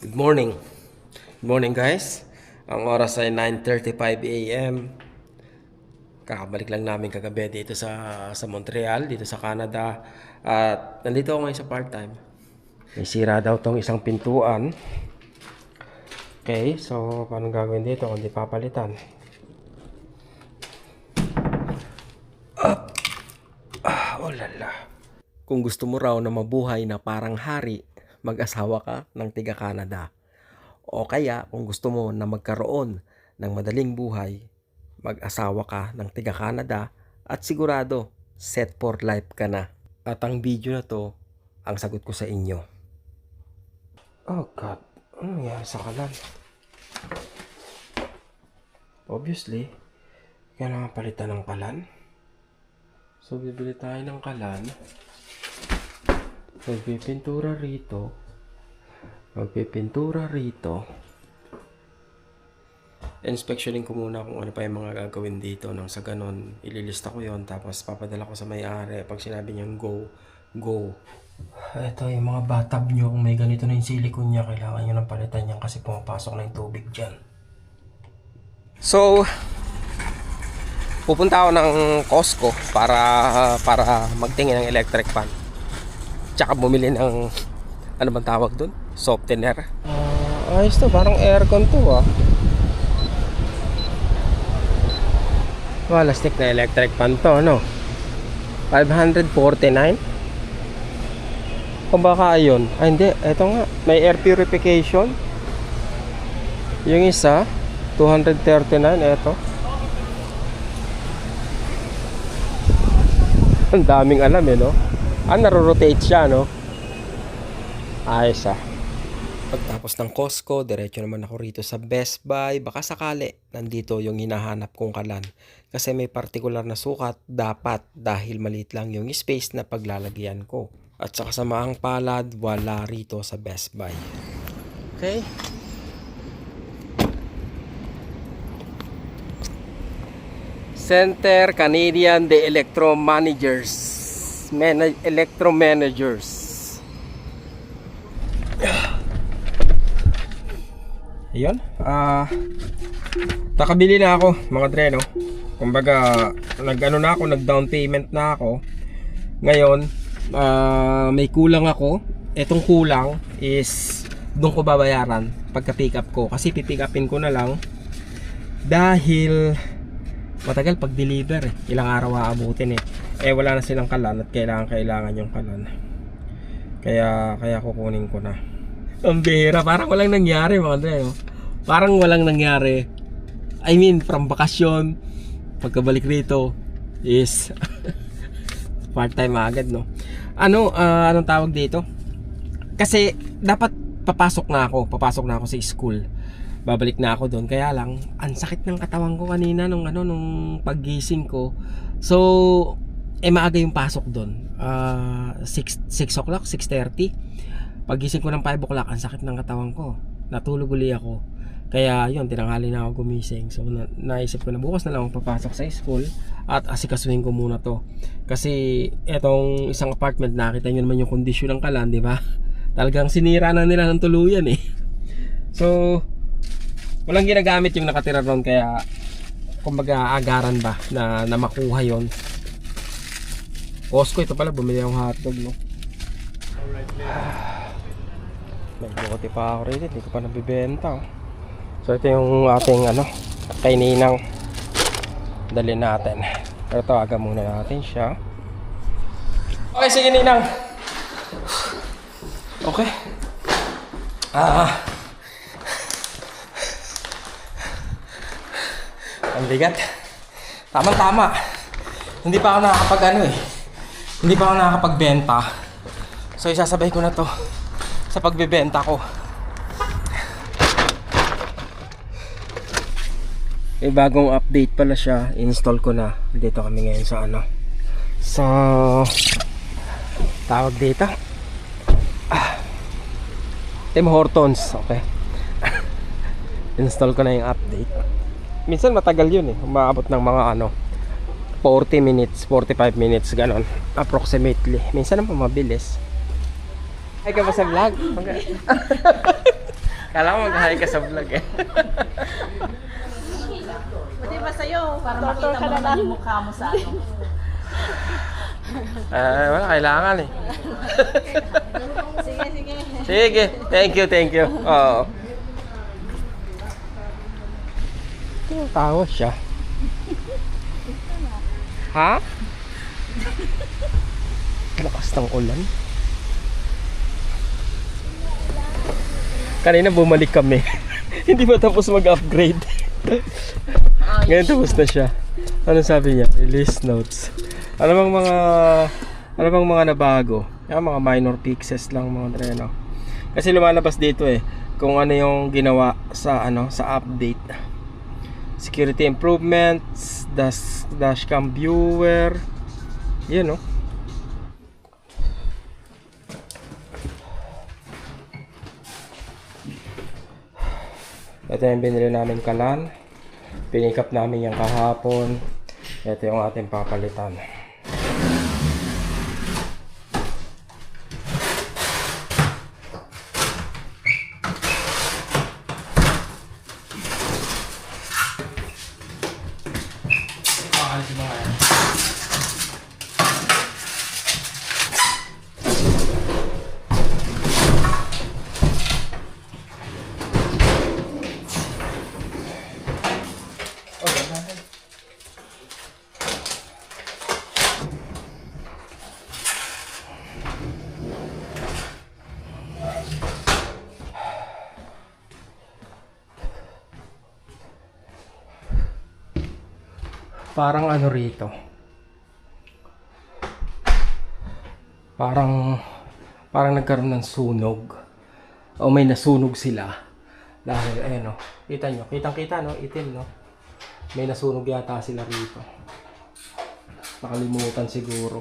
Good morning. Good morning guys. Ang oras ay 9:35 AM. Kakabalik lang namin kagabi dito sa Montreal, dito sa Canada. At nandito ako ngayon sa part-time. May sira daw tong isang pintuan. Okay, so paano gagawin dito kung di papalitan? Oh lala. Kung gusto mo raw na mabuhay na parang hari, mag-asawa ka ng tiga Canada. O kaya kung gusto mo na magkaroon ng madaling buhay, mag-asawa ka ng tiga Canada at sigurado set for life ka na. At ang video na to, ang sagot ko sa inyo. Oh God, ano nangyari sa kalan? Obviously, kailangan palitan ng kalan. So bibili tayo ng kalan. Magpipintura rito. Inspectioning ko muna kung ano pa yung mga gagawin dito. Nang sa ganon, ililista ko yon, tapos papadala ko sa may-ari. Pag sinabi niyang go, go. Ito yung mga bathtub nyo. Kung may ganito na yung silicone niya, kailangan nyo ng palitan yan kasi pumapasok na yung tubig dyan. So, pupunta ako ng Costco para magtingin ng electric fan. Tsaka bumili ng, ano bang tawag dun? Softener. Ayos to, parang aircon to Plastic na electric fan to, ano? 549? O baka yun? Ay hindi, eto nga, may air purification. Yung isa 239, eto. Ang daming alam no? Naro-rotate siya, no? Ayos Pagtapos ng Costco, diretso naman ako rito sa Best Buy. Baka sakali, nandito yung hinahanap kong kalan. Kasi may partikular na sukat, dapat, dahil maliit lang yung space na paglalagyan ko. At sa kasamaang palad, wala rito sa Best Buy. Okay. Center Canadian de Electro Managers. Electro Managers. Ayun. Nakabili na ako, mga dre, no? Kumbaga, nag-down payment na ako. Ngayon, may kulang ako. Etong kulang is doon ko babayaran pagka pick up ko. Kasi pipick upin ko na lang dahil matagal pag-deliver Ilang araw aabutin wala na silang kalan at kailangan yung kalan. Kaya kukunin ko na. Ang bihira, parang walang nangyari mga dre, no? Parang walang nangyari. I mean, from bakasyon, pagkabalik rito is part-time agad, no? Anong tawag dito? Kasi dapat papasok na ako sa school. Babalik na ako doon. Kaya lang, ang sakit ng katawan ko kanina nung paggising ko. So, maaga yung pasok doon. 6 o'clock, 6:30. Pagising ko ng 5 o'clock, ang sakit ng katawan ko. Natulog uli ako. Kaya yun, tinanghali na ako gumising. So naisip ko na bukas na lang ako papasok sa school at asikasuhin ko muna to. Kasi etong isang apartment, nakita nyo naman yung kondisyon ng kalan, di ba? Talagang sinira na nila ng tuluyan So walang ginagamit yung nakatira ron, kaya kumbaga agaran ba na makuha yon. Costco, ito pala, bumili akong hotdog, no? May buti pa ako rin, hindi ko pa nabibenta. So ito yung ating kay Ninang. Dali natin. Pero tawagan muna natin siya. Okay, sige Ninang. Okay. Ang bigat. Tama-tama. Hindi pa ako hindi pa ako nakakapagbenta. So isasabay ko na to sa pagbebenta ko. Bagong update pala siya. Install ko na. Dito kami ngayon sa sa tawag dito Tim Hortons. Okay. Install ko na yung update. Minsan matagal yun umaabot ng mga 40 minutes, 45 minutes, ganon approximately. Minsan naman mabilis. Ay ka ba sa vlog? Kala ko mag-hi ka sa vlog eh. Buti ba sa'yo? Para makita mo naman yung mukha mo sa ano. Wala, kailangan eh. Sige, sige. Sige, thank you. Oo. Tawa siya. Ha? Lakas ng ulan. Kanina bumalik kami. Hindi pa tapos mag-upgrade. Ngayon tapos na siya. Ano sabi niya? Release notes. Ano bang mga nabago? Yung mga minor fixes lang mga dreno. Kasi lumalabas dito eh kung ano yung ginawa sa sa update. Security improvements, dashcam viewer. Yun no. Ito yung binili namin kalan. Pinick up namin yung kahapon. Ito yung ating papalitan. Parang ano rito. Parang nagkaroon ng sunog. O may nasunog sila. Dahil ayun oh. Kita nyo. Kitang-kita no, itim no. May nasunog yata sila rito. Nakalimutan siguro.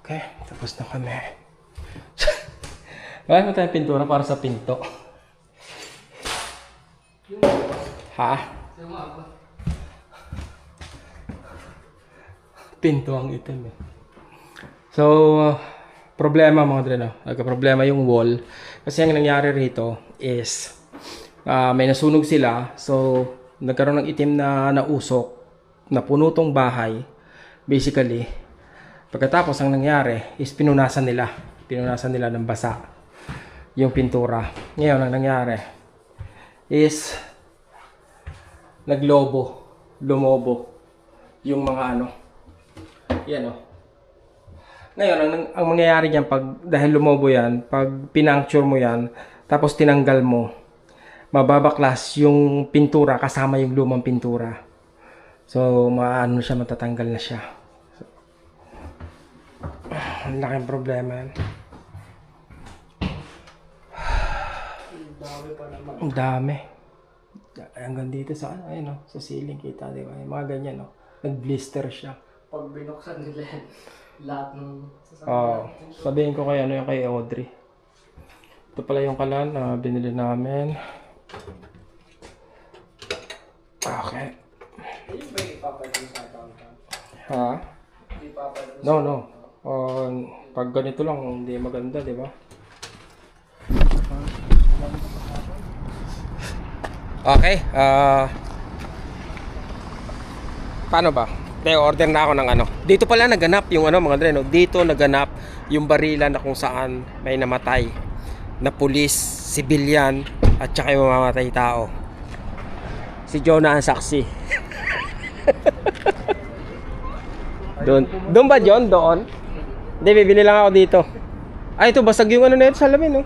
Okay, tapos na kami. Wala na tayong pintura para sa pinto. Ha? Pinto ang itim eh. So, problema mga dreno. Nagka-problema yung wall. Kasi ang nangyari rito is may nasunog sila. So, nagkaroon ng itim na nausok na puno tong bahay. Basically, pagkatapos ang nangyari is pinunasan nila. Pinunasan nila ng basa yung pintura. Ngayon, ang nangyari is lumobo yung mga yan o. Ngayon, ang mangyayari dyan, dahil lumobo yan, pag pinuncture mo yan, tapos tinanggal mo, mababaklas yung pintura kasama yung lumang pintura. So, siya, matatanggal na siya. So, ang laking problema yan. Ang dami. Hanggang dito sa sa ceiling kita, di ba? Yung mga ganyan, no? Nag-blister siya. Pag binuksan nila lahat ng sabihin ko kay kay Audrey. Ito pala yung kalan na binili namin. Okay. Yung ba ipapalit sa account? Ha? Ipapalit No. Pag ganito lang, hindi maganda, di ba? Okay. Paano ba? Order na ako ng Dito pala naganap yung mga dreno. Dito naganap yung barila na kung saan may namatay na pulis, civilian, at saka yung mamamatay tao. Si Jonah ang saksi. Doon ba John? Doon? Hindi, bibili lang ako dito. Ay, ito basag yung na ito sa lamin, no?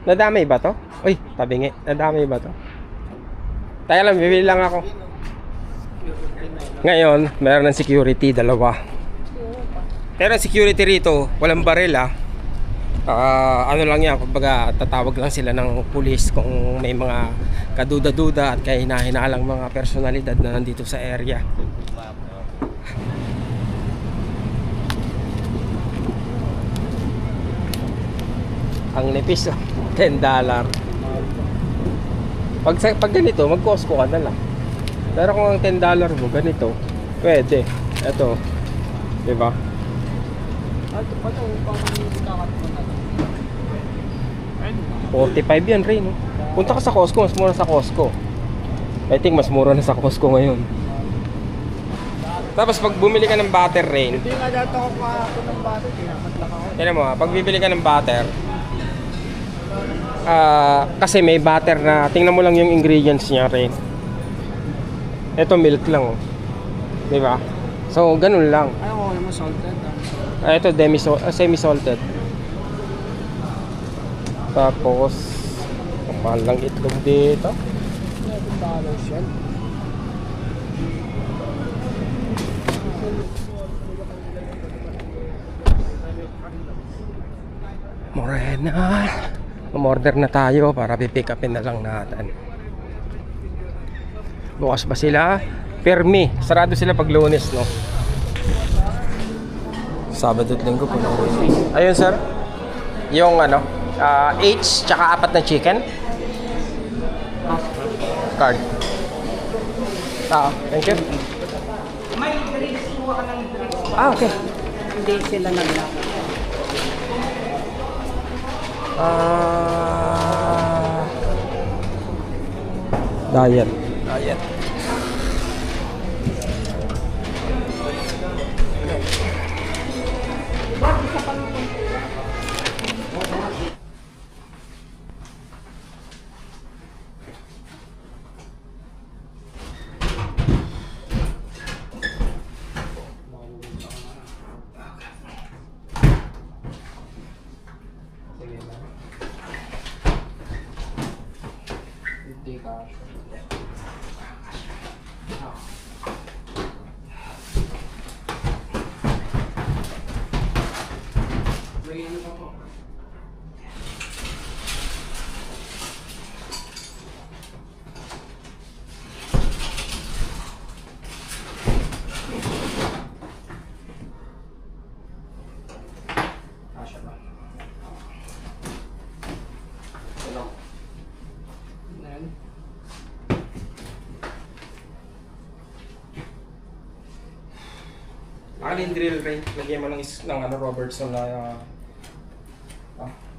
Nadamay ba to? Uy, tabingi. Nadamay ba to? Tayo lang, bibili lang ako. Ngayon, meron ng security, dalawa. Pero security rito, walang baril lang yan, kumbaga tatawag lang sila ng pulis kung may mga kaduda-duda at kahina-hinalang mga personalidad na nandito sa area. Ang nipis, $10. Pag ganito, mag-Costco ka na lang. Pero kung ang $10 mo, ganito, pwede. Ito, diba? Ito pa ito, upang nakakat mo na. 45 yan, Ray, no? Punta ka sa Costco, mas mura sa Costco. I think mas mura na sa Costco ngayon. Tapos pag bumili ka ng butter, Ray, Hindi nga dito ako ako ng bato. Tinamadlak ako. tignan mo ha, pag bibili ka ng butter, kasi may butter na, tingnan mo lang yung ingredients niya, Ray. Ito milk lang, oh. Diba? So, ganun lang. Ayaw ko naman salted. Ito semi-salted. Tapos, ang mahal lang itlog dito. $11 yan. Morena. Umorder na tayo para pipick upin na lang natin. Bukas ba sila? Permi. Sarado sila pag Lunes, no? Sabado at Linggo po. Ayun, sir. Yung ano, H tsaka 4 na chicken. Card. Thank you. May drinks, kuha ka ng drinks. Okay. Hindi sila naglakad. Diet. Hindi ka. May ano pa po? Kasya ba? Hello. Nan. Alin drill, Ray? Lagyan mo ng ano, Robertson na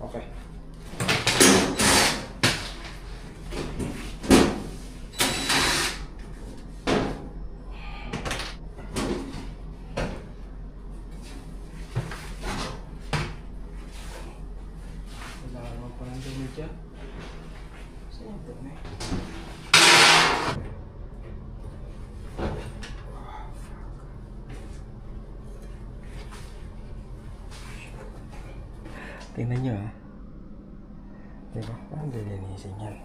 okay. Wala naman pa ng dumi dyan. Saan ito na eh? Tingnan nyo ah. Diba? Parang lilinisin yan.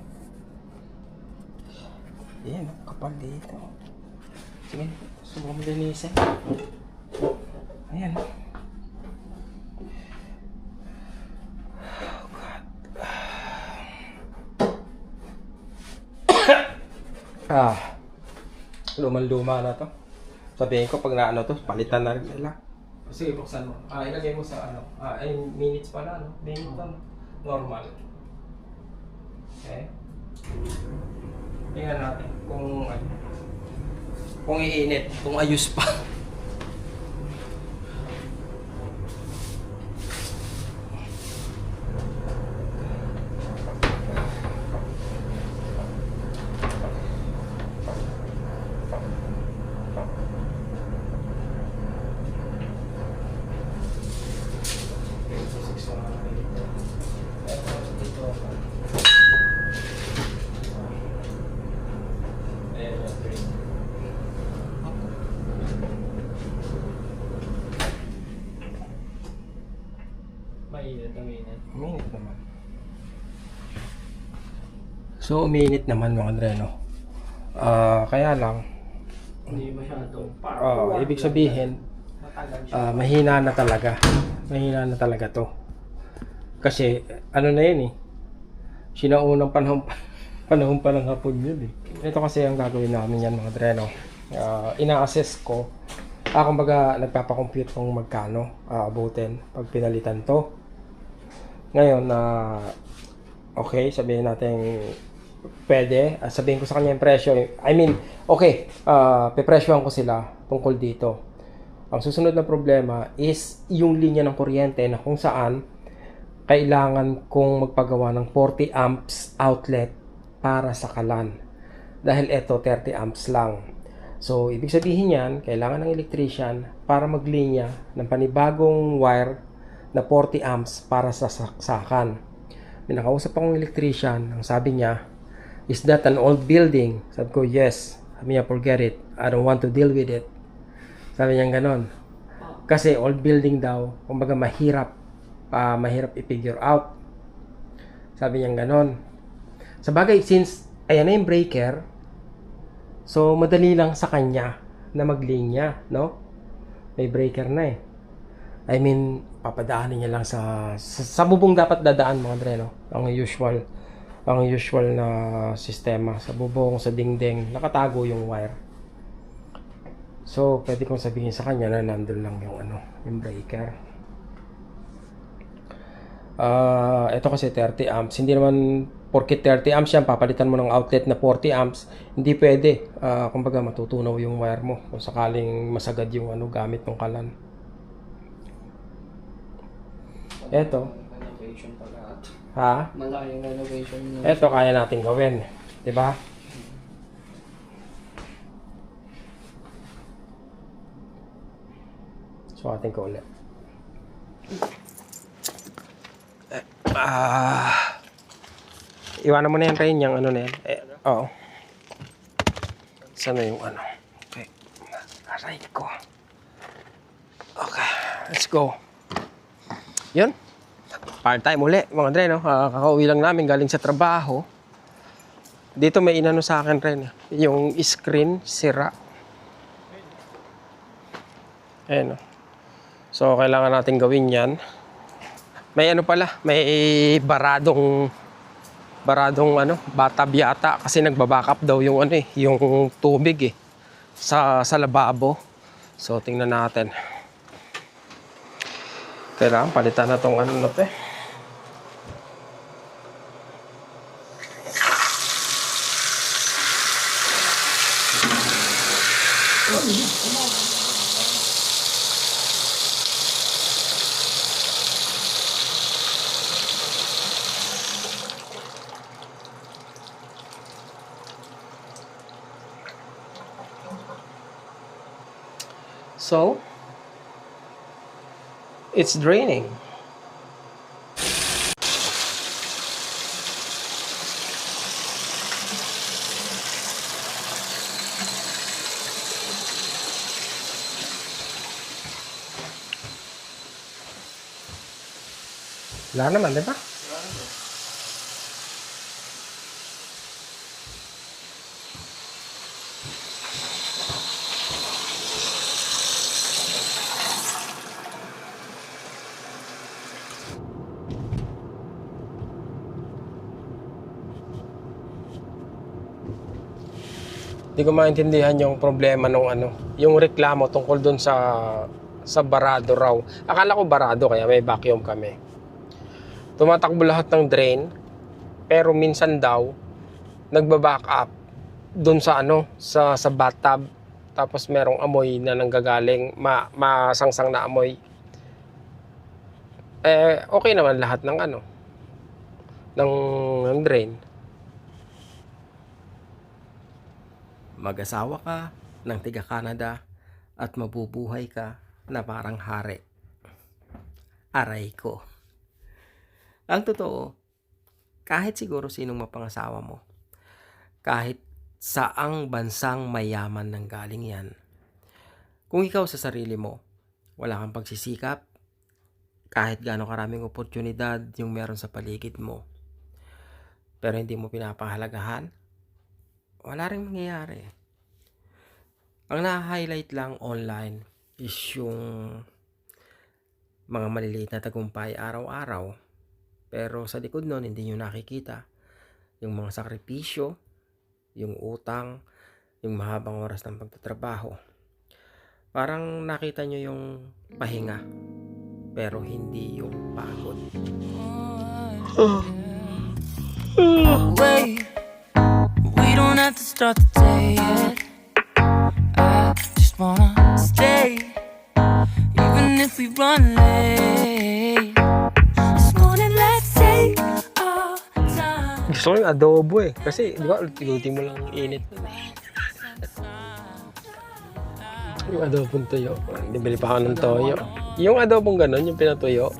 Yan, kapag dito. Sige, subong linisin. Ayan. Oh God. Luman-luma na to. Sabihin ko pag naano to, palitan na rin nila. Sige, buksan mo. Ilagay mo sa ano. Ay, minutes pala, no? Minutes lang. Normal. Okay. Tingnan natin kung ano. Kung iinit, kung ayos pa. Uminit naman. So, uminit naman mga dreno. Kaya lang, Hindi masyadong parang ibig sabihin, matagal siya. mahina na talaga. Mahina na talaga to. Kasi, ano na yun eh. Sinaunang panahon pa ng hapon yun eh. Ito kasi ang gagawin namin yan mga dreno. Ina-assess ko. Kumbaga, nagpapakompute kung magkano abutin pag pinalitan to. Ngayon, okay, sabihin natin pwede. Sabihin ko sa kanya yung presyo. I mean, okay, pepresyohan ko sila tungkol dito. Ang susunod na problema is yung linya ng kuryente na kung saan kailangan kong magpagawa ng 40 amps outlet para sa kalan. Dahil ito 30 amps lang. So, ibig sabihin yan, kailangan ng electrician para maglinya ng panibagong wire na 40 amps para sa saksakan. May nakausap akong electrician, ang sabi niya, is that an old building? Sabi ko, yes. Sabi niya, forget it. I don't want to deal with it. Sabi niya ganon. Kasi old building daw, kumbaga mahirap i-figure out. Sabi niya ganon. Sa bagay, since ayan na yung breaker, so madali lang sa kanya na maglinya, no? May breaker na eh. I mean, papadaanin niya lang sa bubong dapat dadaan mga Andre, no? Ang usual na sistema. Sa bubong, sa dingding, nakatago yung wire. So, pwede kong sabihin sa kanya na nandun lang yung breaker. Ito kasi 30 amps. Hindi naman porket 30 amps yan, papalitan mo ng outlet na 40 amps. Hindi pwede. Kumbaga matutunaw yung wire mo kung sakaling masagad yung gamit ng kalan. Ito. Renovation pala. Ha? Malaking renovation niya. Ito kaya natin gawin. 'Di ba? Sukatin ko ulit. Iwanan mo na yan rin yung na yan. Oo. Sana yung Okay. Aray ko. Okay. Let's go. Yun. Part time uli, mga Andre, no? Kakauwi lang namin galing sa trabaho. Dito may inano sa akin rin. Yung screen, sira. Ayan, no? So, kailangan natin gawin yan. May may baradong bathtub yata kasi nagba-backup daw yung yung tubig sa lababo. So, tingnan natin. Kailangan palitan na tong na to eh. So, it's draining. Wala naman, di ba? Hindi ko maintindihan yung problema nung yung reklamo tungkol dun sa barado raw. Akala ko barado kaya may vacuum kami. Tumatakbo lahat ng drain, pero minsan daw nagba-back up dun sa sa bathtub, tapos merong amoy na nanggagaling, masangsang na amoy. Okay naman lahat ng ng drain. Mag-asawa ka ng tiga Canada at mabubuhay ka na parang hari. Aray ko. Ang totoo, kahit siguro sinong mapangasawa mo, kahit saang bansang mayaman nang galing yan, kung ikaw sa sarili mo, wala kang pagsisikap, kahit gaano karaming oportunidad yung meron sa paligid mo, pero hindi mo pinapahalagahan, wala rin mangyayari. Ang na-highlight lang online is yung mga maliliit na tagumpay araw-araw. Pero sa likod nun, hindi nyo nakikita yung mga sakripisyo, yung utang, yung mahabang oras ng pagtatrabaho. Parang nakita nyo yung pahinga, pero hindi yung pagod. Wait, we don't have to start the day yet. I just wanna stay, even if we run late. This morning Gusto ko yung adobo eh. Kasi, di ba, tinuti mo lang init. Yung adobong tuyo. Bibili pa ako ng toyo. Yung adobong ganun, yung pinatuyo.